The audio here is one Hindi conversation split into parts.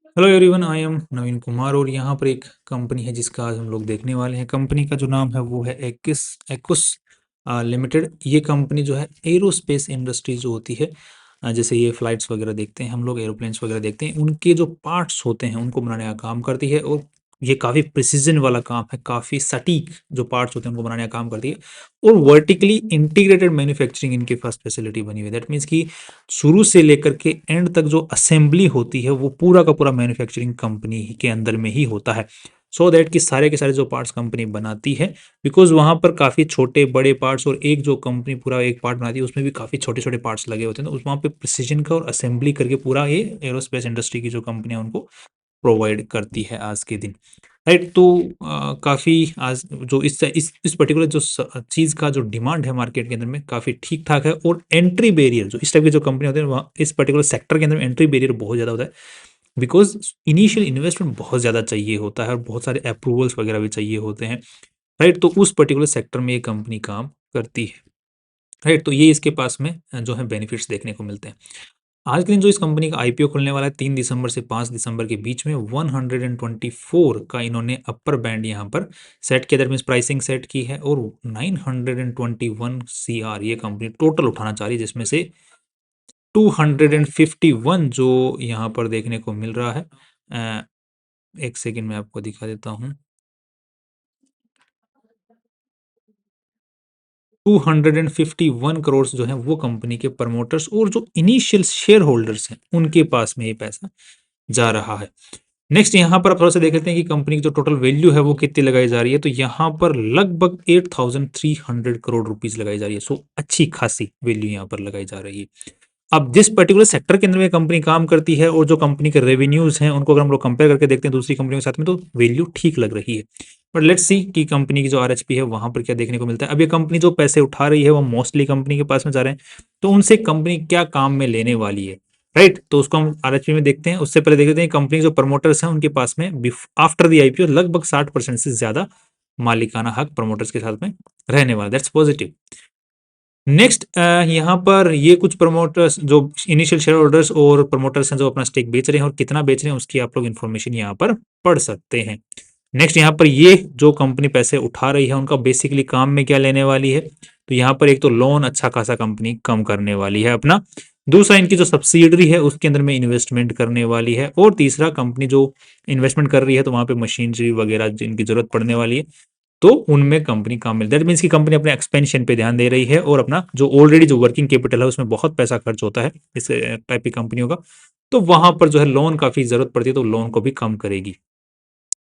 हेलो एवरीवन, आई एम नवीन कुमार और यहाँ पर एक कंपनी है जिसका आज हम लोग देखने वाले हैं। कंपनी का जो नाम है वो है एक्स एक्स लिमिटेड। ये कंपनी जो है एरोस्पेस इंडस्ट्री जो होती है, जैसे ये फ्लाइट्स वगैरह देखते हैं हम लोग, एरोप्लेन्स वगैरह देखते हैं, उनके जो पार्ट्स होते हैं उनको बनाने का काम करती है। और ये काफ़ी प्रिसीजन वाला काम है, काफ़ी सटीक जो पार्ट्स होते हैं उनको बनाने का काम करती है। और वर्टिकली इंटीग्रेटेड मैन्युफैक्चरिंग इनकी फर्स्ट फैसिलिटी बनी हुई है। दैट मीन्स कि शुरू से लेकर के एंड तक जो असेंबली होती है वो पूरा का पूरा मैन्युफैक्चरिंग कंपनी के अंदर में ही होता है। सो दैट कि सारे के सारे जो पार्ट्स कंपनी बनाती है, बिकॉज वहाँ पर काफ़ी छोटे बड़े पार्ट्स, और एक जो कंपनी पूरा एक पार्ट बनाती है उसमें भी काफ़ी छोटे छोटे पार्ट्स लगे होते हैं, तो उस वहाँ पे प्रिसीजन का और असेंबली करके पूरा ये एरोस्पेस इंडस्ट्री की जो कंपनियां उनको प्रोवाइड करती है आज के दिन। राइट, तो काफ़ी आज जो इस पर्टिकुलर जो चीज़ का जो डिमांड है मार्केट के अंदर में काफ़ी ठीक ठाक है। और एंट्री बैरियर जो इस टाइप की जो कंपनी होती है वहाँ इस पर्टिकुलर सेक्टर के अंदर में एंट्री बैरियर बहुत ज़्यादा होता है, बिकॉज इनिशियल इन्वेस्टमेंट बहुत ज़्यादा चाहिए होता है और बहुत सारे अप्रूवल्स वगैरह भी चाहिए होते हैं। राइट, तो उस पर्टिकुलर सेक्टर में ये कंपनी काम करती है। राइट, तो ये इसके पास में जो है बेनिफिट्स देखने को मिलते हैं। आज के दिन जो इस कंपनी का आईपीओ खुलने वाला है 3 दिसंबर से 5 दिसंबर के बीच में, 124 का इन्होंने अपर बैंड यहाँ पर सेट किया, दैट मीन्स प्राइसिंग सेट की है। और 921 सीआर ये कंपनी टोटल उठाना चाह रही है, जिसमें से 251 जो यहाँ पर देखने को मिल रहा है। एक सेकेंड में आपको दिखा देता हूँ। 251 करोड़ जो है वो कंपनी के प्रमोटर्स और जो इनिशियल शेयर होल्डर्स हैं उनके पास में ये पैसा जा रहा है। नेक्स्ट यहाँ पर आप थोड़ा सा देख लेते हैं कि कंपनी की जो टोटल वैल्यू है वो कितनी लगाई जा रही है, तो यहाँ पर लगभग 8300 करोड़ रुपीस लगाई जा रही है। सो अच्छी खासी वैल्यू यहाँ पर लगाई जा रही है। अब जिस पर्टिकुलर सेक्टर के अंदर में कंपनी काम करती है और जो कंपनी के रेवेन्यूज हैं उनको अगर हम लोग कंपेयर करके देखते हैं दूसरी कंपनियों के साथ में, तो वैल्यू ठीक लग रही है। बट लेट्स सी कि कंपनी की जो आरएचपी है वहां पर क्या देखने को मिलता है। अब ये कंपनी जो पैसे उठा रही है वो मोस्टली कंपनी के पास में जा रहे हैं, तो उनसे कंपनी क्या काम में लेने वाली है। राइट, तो उसको हम आरएचपी में देखते हैं। उससे पहले देख लेते हैं कंपनी जो प्रमोटर्स हैं उनके पास में आफ्टर द आईपीओ लगभग 60% से ज्यादा मालिकाना हक प्रमोटर्स के साथ में रहने वाला। That's positive. नेक्स्ट यहाँ पर ये कुछ प्रमोटर्स जो इनिशियल शेयर होल्डर्स और प्रमोटर्स हैं जो अपना स्टेक बेच रहे हैं और कितना बेच रहे हैं उसकी आप लोग इन्फॉर्मेशन यहाँ पर पढ़ सकते हैं। नेक्स्ट यहाँ पर ये जो कंपनी पैसे उठा रही है उनका बेसिकली काम में क्या लेने वाली है, तो यहाँ पर एक तो लोन अच्छा खासा कंपनी कम करने वाली है अपना, दूसरा इनकी जो सब्सिडरी है उसके अंदर में इन्वेस्टमेंट करने वाली है, और तीसरा कंपनी जो इन्वेस्टमेंट कर रही है तो वहाँ पे मशीनरी वगैरह जिनकी जरूरत पड़ने वाली है तो उनमें कंपनी काम मिल, दैट मीन्स की कंपनी अपने एक्सपेंशन पे ध्यान दे रही है और अपना जो ऑलरेडी जो वर्किंग कैपिटल है उसमें बहुत पैसा खर्च होता है इस टाइप की कंपनियों का, तो वहां पर जो है लोन काफी जरूरत पड़ती है तो लोन को भी कम करेगी।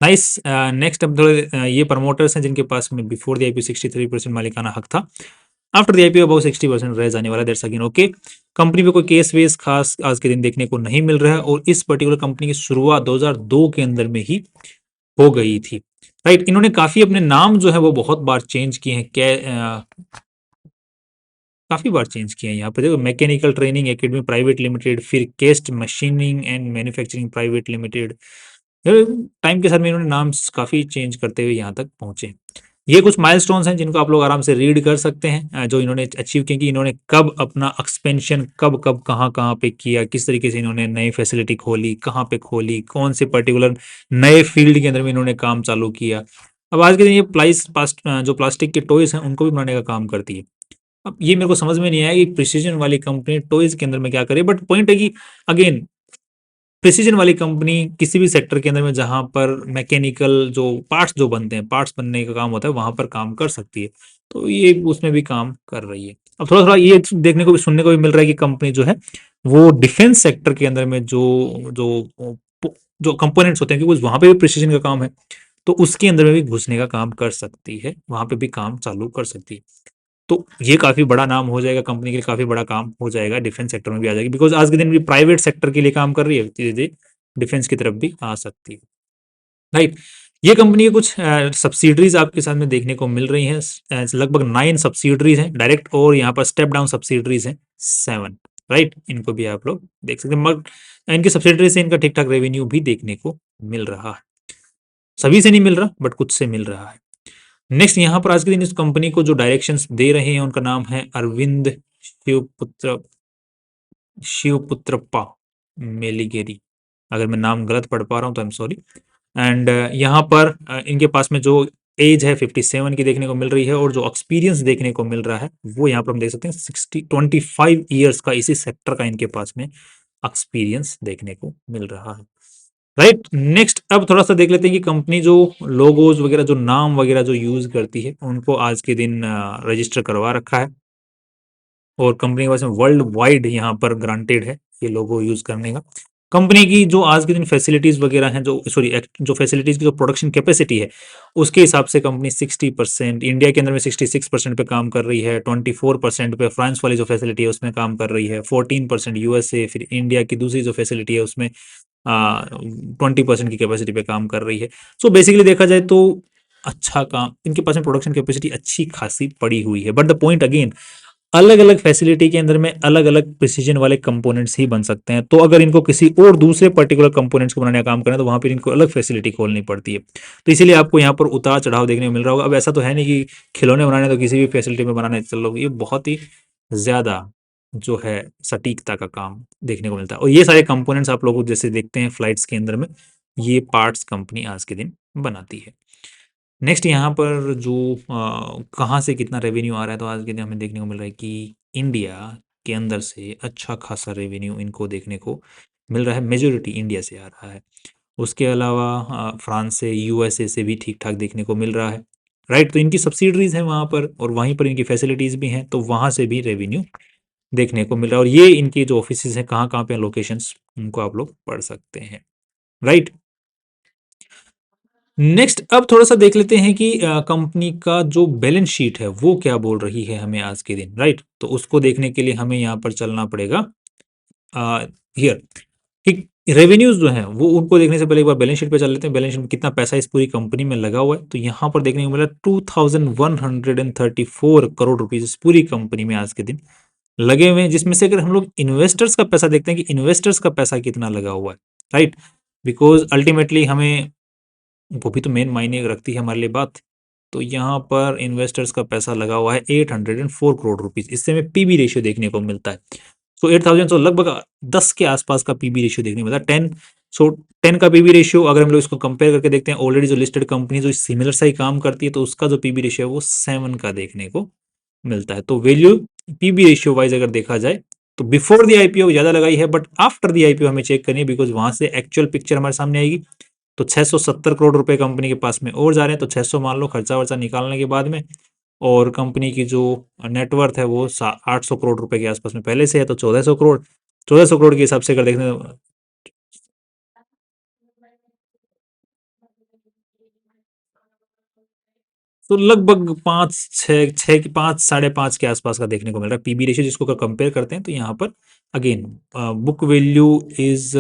नाइस। नेक्स्ट अब ये प्रमोटर्स हैं जिनके पास में बिफोर द आईपीओ 63% मालिकाना हक था, आफ्टर द आईपीओ अबाउट 60% रह जाने वाला। That's again okay. कंपनी पे कोई केस वेस खास आज के दिन देखने को नहीं मिल रहा है, और इस पर्टिकुलर कंपनी की शुरुआत 2002 के अंदर में ही हो गई थी। राइट, इन्होंने काफी अपने नाम जो है वो बहुत बार चेंज किए हैं। काफी बार चेंज किए हैं। यहाँ पर देखो, mechanical training academy private limited, फिर cast machining and manufacturing private limited. Time के साथ में इन्होंने नाम काफी चेंज करते हुए यहाँ तक पहुंचे। ये कुछ माइलस्टोन्स हैं जिनको आप लोग आराम से रीड कर सकते हैं, जो इन्होंने अचीव किए कि इन्होंने कब अपना एक्सपेंशन कब कब कहाँ कहाँ पे किया, किस तरीके से इन्होंने नई फैसिलिटी खोली, कहाँ पे खोली, कौन से पर्टिकुलर नए फील्ड के अंदर में इन्होंने काम चालू किया। अब आज के दिन ये जो प्लास्टिक के टॉयज हैं उनको भी बनाने का काम करती है। अब ये मेरे को समझ में नहीं आया कि प्रिसीजन वाली कंपनी टॉयज के अंदर में क्या करे, बट पॉइंट है कि अगेन प्रिसीजन वाली कंपनी किसी भी सेक्टर के अंदर में जहां पर मैकेनिकल जो पार्ट्स जो बनते हैं, पार्ट्स बनने का काम होता है वहां पर काम कर सकती है, तो ये उसमें भी काम कर रही है। अब थोड़ा थोड़ा ये देखने को भी सुनने को भी मिल रहा है कि कंपनी जो है वो डिफेंस सेक्टर के अंदर में जो जो कंपोनेंट्स होते हैं, क्योंकि वहां पे भी प्रिसीजन का काम है, तो उसके अंदर में भी घुसने का काम कर सकती है, वहां पे भी काम चालू कर सकती है। तो ये काफ़ी बड़ा नाम हो जाएगा कंपनी के लिए, काफ़ी बड़ा काम हो जाएगा, डिफेंस सेक्टर में भी आ जाएगी, बिकॉज़ आज के दिन भी प्राइवेट सेक्टर के लिए काम कर रही है, धीरे-धीरे डिफेंस की तरफ भी आ सकती है। राइट, ये कंपनी के कुछ सब्सिडरीज़ आपके सामने देखने को मिल रही हैं। लगभग 9 सब्सिडरीज़ हैं डायरेक्ट, और यहाँ पर स्टेप डाउन सब्सिडरीज़ हैं 7। राइट, इनको भी आप लोग देख सकते हैं, मगर इनकी सब्सिडरी से इनका ठीक-ठाक रेवेन्यू भी देखने को मिल रहा है। सभी से नहीं मिल रहा, बट कुछ से मिल रहा है। नेक्स्ट यहाँ पर आज के दिन इस कंपनी को जो डायरेक्शंस दे रहे हैं उनका नाम है अरविंद शिवपुत्र शिवपुत्रप्पा मेलिगेरी। अगर मैं नाम गलत पढ़ पा रहा हूँ तो आई एम सॉरी। एंड यहाँ पर इनके पास में जो एज है 57 की देखने को मिल रही है, और जो एक्सपीरियंस देखने को मिल रहा है वो यहाँ पर हम देख सकते हैं 25 ईयर्स का इसी सेक्टर का इनके पास में एक्सपीरियंस देखने को मिल रहा है। राइट, नेक्स्ट अब थोड़ा सा देख लेते हैं कि कंपनी जो लोगोज वगैरह, जो नाम वगैरह जो यूज करती है, उनको आज के दिन रजिस्टर करवा रखा है, और कंपनी के पास में वर्ल्ड वाइड यहाँ पर ग्रांटेड है ये लोगो यूज करने का। कंपनी की जो आज के दिन फैसिलिटीज वगैरह हैं, जो सॉरी जो फैसिलिटीज की जो प्रोडक्शन कैपेसिटी है, उसके हिसाब से कंपनी 60% इंडिया के अंदर में 66% पे काम कर रही है, 24% पे फ्रांस वाली जो फैसिलिटी है उसमें काम कर रही है, 14% यूएसए, फिर इंडिया की दूसरी जो फैसिलिटी है उसमें 20% की कैपेसिटी पे काम कर रही है। सो बेसिकली देखा जाए तो अच्छा काम इनके पास में, प्रोडक्शन कैपेसिटी अच्छी खासी पड़ी हुई है। बट द पॉइंट अगेन, अलग अलग फैसिलिटी के अंदर में अलग अलग प्रिसीजन वाले कंपोनेंट्स ही बन सकते हैं। तो अगर इनको किसी और दूसरे पर्टिकुलर कंपोनेंट्स को बनाने का काम करें तो वहां पर इनको अलग फैसिलिटी खोलनी पड़ती है। तो इसीलिए आपको यहाँ पर उतार चढ़ाव देखने को मिल रहा होगा। अब ऐसा तो है नहीं कि खिलौने बनाने तो किसी भी फैसिलिटी में बनाने चल लो, ये बहुत ही ज्यादा जो है सटीकता का काम देखने को मिलता है। और ये सारे कंपोनेंट्स आप लोग जैसे देखते हैं फ्लाइट्स के अंदर में, ये पार्ट्स कंपनी आज के दिन बनाती है। नेक्स्ट यहाँ पर जो कहाँ से कितना रेवेन्यू आ रहा है, तो आज के दिन हमें देखने को मिल रहा है कि इंडिया के अंदर से अच्छा खासा रेवेन्यू इनको देखने को मिल रहा है, मेजोरिटी इंडिया से आ रहा है। उसके अलावा फ्रांस से, यूएसए से भी ठीक ठाक देखने को मिल रहा है। राइट, तो इनकी सब्सिडरीज हैं वहाँ पर, और वहीं पर इनकी फैसिलिटीज़ भी हैं, तो वहाँ से भी रेवेन्यू देखने को मिल रहा है। और ये इनकी जो ऑफिसेज हैं कहाँ कहाँ पे लोकेशंस, उनको आप लोग पढ़ सकते हैं। राइट, नेक्स्ट अब थोड़ा सा देख लेते हैं कि कंपनी का जो बैलेंस शीट है वो क्या बोल रही है हमें आज के दिन। राइट, तो उसको देखने के लिए हमें यहाँ पर चलना पड़ेगा हियर कि रेवेन्यूज जो हैं वो, उनको देखने से पहले एक बार बैलेंस शीट पे चल लेते हैं। बैलेंस शीट में कितना पैसा इस पूरी कंपनी में लगा हुआ है, तो यहाँ पर देखने को मिला 2134 करोड़ रुपीज इस पूरी कंपनी में आज के दिन लगे हुए हैं। जिसमें से अगर हम लोग इन्वेस्टर्स का पैसा देखते हैं कि इन्वेस्टर्स का पैसा कितना लगा हुआ है, राइट, बिकॉज अल्टीमेटली हमें वो भी तो मेन मायने रखती है हमारे लिए बात। तो यहाँ पर इन्वेस्टर्स का पैसा लगा हुआ है 804 करोड़ रुपीज। इससे हमें पीबी रेशियो देखने को मिलता है। सो 8000, सो लगभग 10 के आसपास का पीबी रेशियो देखने को मिलता है। 10, सो 10 का पीबी रेशियो अगर हम लोग इसको कंपेयर करके देखते हैं ऑलरेडी जो लिस्टेड कंपनी जो सिमिलर सा ही काम करती है, तो उसका जो पीबी रेशियो है वो 7 का देखने को मिलता है। तो वैल्यू पीबी रेशियो वाइज अगर देखा जाए तो बिफोर द आईपीओ ज्यादा लगाई है, बट आफ्टर द आईपीओ हमें चेक करनी है, बिकॉज वहां से एक्चुअल पिक्चर हमारे सामने आएगी। तो 670 करोड़ रुपए कंपनी के पास में और जा रहे हैं, तो 600 मान लो खर्चा वर्चा निकालने के बाद में। और कंपनी की जो नेटवर्थ है वो 800 करोड़ रुपए के आसपास में पहले से है, तो 1400 करोड़, 1400 करोड़ के हिसाब से अगर देखने, तो लगभग 5 साढ़े 5 के आसपास का देखने को मिल रहा है पीबी रेशियो, जिसको अगर कंपेयर करते हैं तो यहाँ पर again book value is,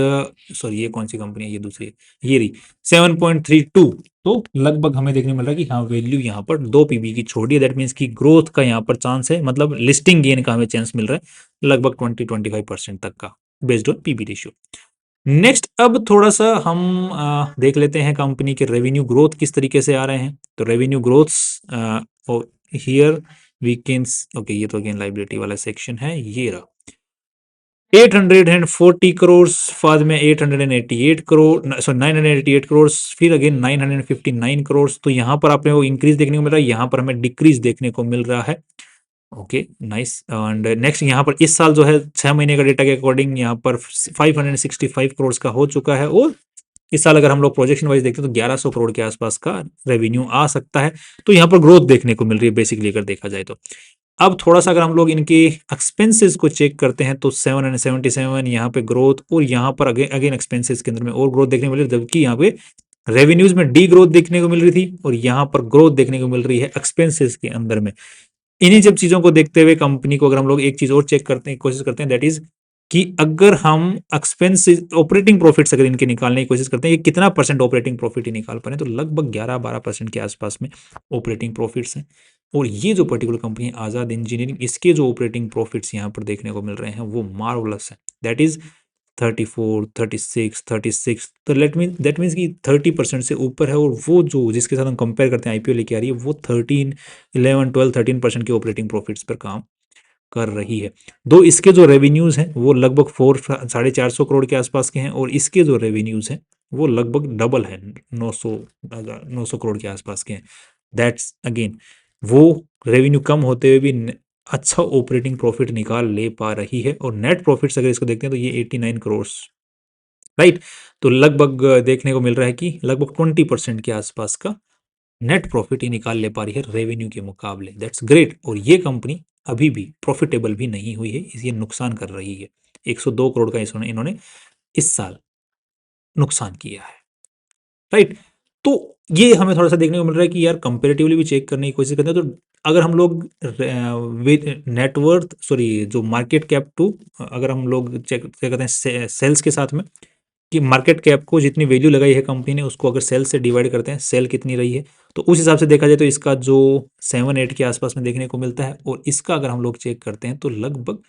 sorry ये कौन सी कंपनी है, ये दूसरी है, ये रही 7.32। तो लगभग हमें देखने को मिल रहा है कि हाँ वैल्यू यहाँ पर 2 पीबी की छोड़ी है। दैट मीन्स की ग्रोथ का यहाँ पर चांस है, मतलब लिस्टिंग गेन का हमें चांस मिल रहा है लगभग 20-25% तक का, based on PB ratio. Next अब थोड़ा सा हम देख लेते हैं कंपनी के रेवेन्यू ग्रोथ किस तरीके से आ रहे हैं। तो revenue growths here we can, okay ये तो अगेन लाइबिलिटी वाला सेक्शन है, ये रहा 840 करोड़, बाद में 888 करोड़, सॉरी 988 करोड़, फिर अगेन 959 करोड़। तो यहाँ पर आपने वो इंक्रीज देखने को मिल रहा है, यहाँ पर हमें डिक्रीज देखने को मिल रहा है। Okay nice. एंड नेक्स्ट यहाँ पर इस साल जो है 6 महीने का डेटा के अकॉर्डिंग यहाँ पर 565 करोड़ का हो चुका है, और इस साल अगर हम लोग प्रोजेक्शन वाइज देखते हैं तो 1100 करोड़ के आसपास का रेवेन्यू आ सकता है। तो यहाँ पर ग्रोथ देखने को मिल रही है बेसिकली अगर देखा जाए तो। अब थोड़ा सा अगर हम लोग इनके एक्सपेंसेस को चेक करते हैं तो 777 यहाँ पे ग्रोथ, और यहाँ पर अगेन अगेन एक्सपेंसेस के अंदर में और ग्रोथ देखने को मिल रही है, जबकि यहाँ पे रेवेन्यूज में डी ग्रोथ देखने को मिल रही थी, और यहाँ पर ग्रोथ देखने को मिल रही है एक्सपेंसेस के अंदर में। इन्हीं जब चीजों को देखते हुए कंपनी को अगर हम लोग एक चीज और चेक करते हैं, कोशिश करते हैं, दैट इज कि अगर हम एक्सपेंसेस ऑपरेटिंग प्रॉफिट्स अगर इनके निकालने की कोशिश करते हैं, ये कितना परसेंट ऑपरेटिंग प्रॉफिट ही निकाल पा रहे हैं, तो लगभग 11-12% के आसपास में ऑपरेटिंग प्रॉफिट्स हैं। और ये जो पर्टिकुलर कंपनी है आजाद इंजीनियरिंग, इसके जो ऑपरेटिंग प्रॉफिट्स यहाँ पर देखने को मिल रहे हैं वो मार्वलस है। दैट इज 34, 36, 36, तो दैट मीन्स कि 30% से ऊपर है। और वो जो जिसके साथ हम कंपेयर करते हैं आईपीओ लेके आ रही है, वो 13, 11, 12, 13% के ऑपरेटिंग प्रॉफिट्स पर काम कर रही है। दो इसके जो रेवेन्यूज हैं वो लगभग 450 करोड़ के आसपास के हैं, और इसके जो रेवेन्यूज हैं वो लगभग डबल है, 900 करोड़ के आसपास के हैं। दैट्स अगेन, वो रेवेन्यू कम होते हुए भी अच्छा ऑपरेटिंग प्रॉफिट निकाल ले पा रही है। और नेट प्रॉफिट्स अगर इसको देखते हैं तो ये 89 करोड़, राइट। तो लगभग देखने को मिल रहा है कि लगभग 20% के आसपास का नेट प्रॉफिट ही निकाल ले पा रही है रेवेन्यू के मुकाबले। That's great. और ये कंपनी अभी भी प्रॉफिटेबल भी नहीं हुई है, इसलिए नुकसान कर रही है। 102 करोड़ का इन्होंने इस साल नुकसान किया है, राइट। तो ये हमें थोड़ा सा देखने को मिल रहा है कि यार कंपेरेटिवली भी चेक करने की कोशिश करते हैं, तो अगर हम लोग नेटवर्थ सॉरी जो मार्केट कैप टू, अगर हम लोग चेक करते हैं सेल्स के साथ में, कि मार्केट कैप को जितनी वैल्यू लगाई है कंपनी ने उसको अगर सेल से डिवाइड करते हैं, सेल कितनी रही है, तो उस हिसाब से देखा जाए तो इसका जो 7-8 के आसपास में देखने को मिलता है। और इसका अगर हम लोग चेक करते हैं तो लगभग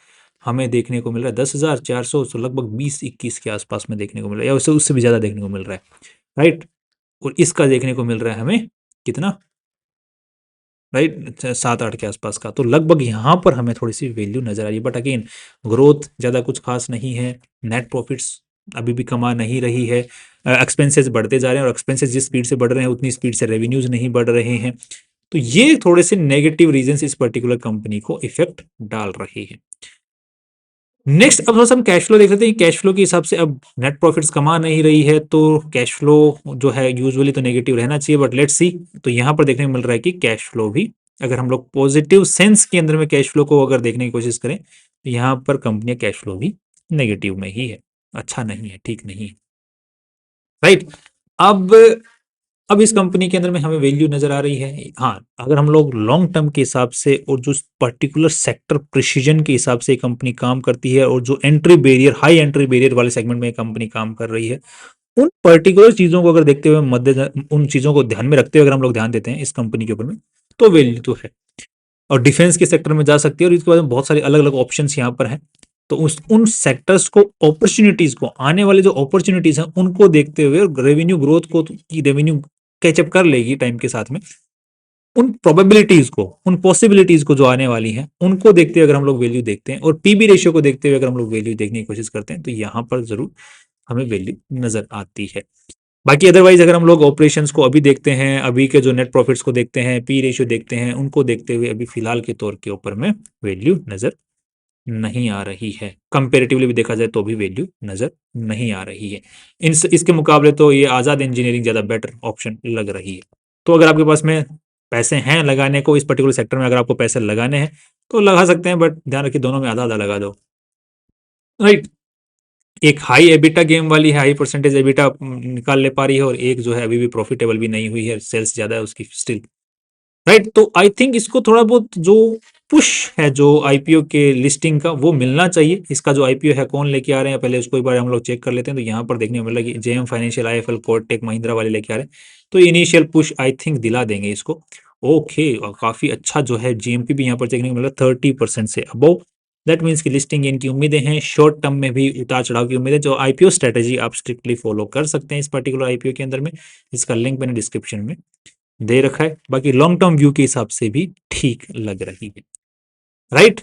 हमें देखने को मिल रहा है 10,400, तो लगभग 20-21 के आसपास में देखने को मिल रहा है, या उससे भी ज़्यादा देखने को मिल रहा है, राइट। और इसका देखने को मिल रहा है हमें कितना, राइट, 7-8 के आसपास का। तो लगभग यहाँ पर हमें थोड़ी सी वैल्यू नजर आ रही है, बट अगेन ग्रोथ ज़्यादा कुछ खास नहीं है, नेट प्रॉफिट्स अभी भी कमा नहीं रही है, एक्सपेंसेस बढ़ते जा रहे हैं, और एक्सपेंसेस जिस स्पीड से बढ़ रहे हैं उतनी स्पीड से रेवेन्यूज नहीं बढ़ रहे हैं। तो ये थोड़े से नेगेटिव रीजंस इस पर्टिकुलर कंपनी को इफेक्ट डाल रही है। नेक्स्ट अब थोड़ा सा हम कैश फ्लो देख लेते हैं। कैश फ्लो के हिसाब से अब नेट प्रॉफिट्स कमा नहीं रही है, तो कैश फ्लो जो है यूजुअली तो नेगेटिव रहना चाहिए, बट लेट्स सी। तो यहाँ पर देखने को मिल रहा है कि कैश फ्लो भी, अगर हम लोग पॉजिटिव सेंस के अंदर में कैश फ्लो को अगर देखने की कोशिश करें, तो यहाँ पर कंपनी कैश फ्लो भी नेगेटिव में ही है, अच्छा नहीं है, ठीक नहीं है, राइट। अब अब इस कंपनी के अंदर में हमें वैल्यू नजर आ रही है। हाँ, अगर हम लोग लॉन्ग टर्म के हिसाब से और जो पर्टिकुलर सेक्टर प्रिसीजन के हिसाब से कंपनी काम करती है, और जो entry barrier, high entry barrier वाले सेगमेंट में कंपनी काम कर रही है, उन पर्टिकुलर चीजों को अगर देखते हुए मध्य उन चीजों को ध्यान में रखते हुए अगर हम लोग ध्यान देते हैं इस कंपनी के ऊपर में, तो वैल्यू तो है। और डिफेंस के सेक्टर में जा सकती है, और इसके बाद में बहुत सारे अलग अलग ऑप्शन यहाँ पर हैं। तो उन सेक्टर्स को, अपॉर्चुनिटीज को, आने वाले जो अपॉर्चुनिटीज हैं उनको देखते हुए रेवेन्यू ग्रोथ को, की रेवेन्यू कैचअप कर लेगी टाइम के साथ में, उन प्रोबेबिलिटीज को, उन पॉसिबिलिटीज को जो आने वाली हैं उनको देखते हुए अगर हम लोग वैल्यू देखते हैं, और पीबी रेशियो को देखते हुए अगर हम लोग वैल्यू देखने की कोशिश करते हैं, तो यहाँ पर जरूर हमें वैल्यू नजर आती है। बाकी अदरवाइज अगर हम लोग ऑपरेशंस को अभी देखते हैं, अभी के जो नेट प्रॉफिट्स को देखते हैं, पी रेशियो देखते हैं, उनको देखते हुए अभी फिलहाल के तौर के ऊपर में वैल्यू नजर नहीं आ रही है। कंपेरेटिवली भी देखा जाए तो भी वैल्यू नजर नहीं आ रही है। इसके मुकाबले तो ये आज़ाद इंजीनियरिंग ज़्यादा बेटर ऑप्शन लग रही है। तो अगर आपके पास में पैसे हैं लगाने को इस पर्टिकुलर सेक्टर में, अगर आपको पैसे लगाने हैं तो लगा सकते हैं, बट ध्यान रखिए दोनों में आधा आधा लगा दो, राइट। एक हाई एबिटा गेम वाली है, हाई परसेंटेज एबिटा निकाल ले पा रही है, और एक जो है अभी भी प्रॉफिटेबल भी नहीं हुई है, सेल्स ज्यादा है उसकी स्टिल, राइट। तो आई थिंक इसको थोड़ा बहुत जो पुश है जो आईपीओ के लिस्टिंग का, वो मिलना चाहिए। इसका जो आईपीओ है कौन लेके आ रहे हैं पहले उसको एक बार हम लोग चेक कर लेते हैं। तो यहाँ पर देखने को मिल रहा है कि JM financial, IFL, Kotak Mahindra वाले लेके आ रहे हैं, तो इनिशियल पुश आई थिंक दिला देंगे इसको। ओके, और काफी अच्छा जो है जीएमपी भी यहाँ पर देखने को मिल रहा है 30% से अबव। दैट मीन्स की लिस्टिंग इनकी उम्मीदें हैं, शॉर्ट टर्म में भी उतार चढ़ाव की उम्मीदें। जो आईपीओ स्ट्रेटेजी आप स्ट्रिक्टली फॉलो कर सकते हैं इस पर्टिकुलर आईपीओ के अंदर में, इसका लिंक मैंने डिस्क्रिप्शन में दे रखा है। बाकी लॉन्ग टर्म व्यू के हिसाब से भी ठीक लग रही है, राइट।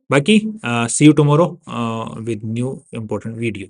बाकी see you tomorrow with new important video.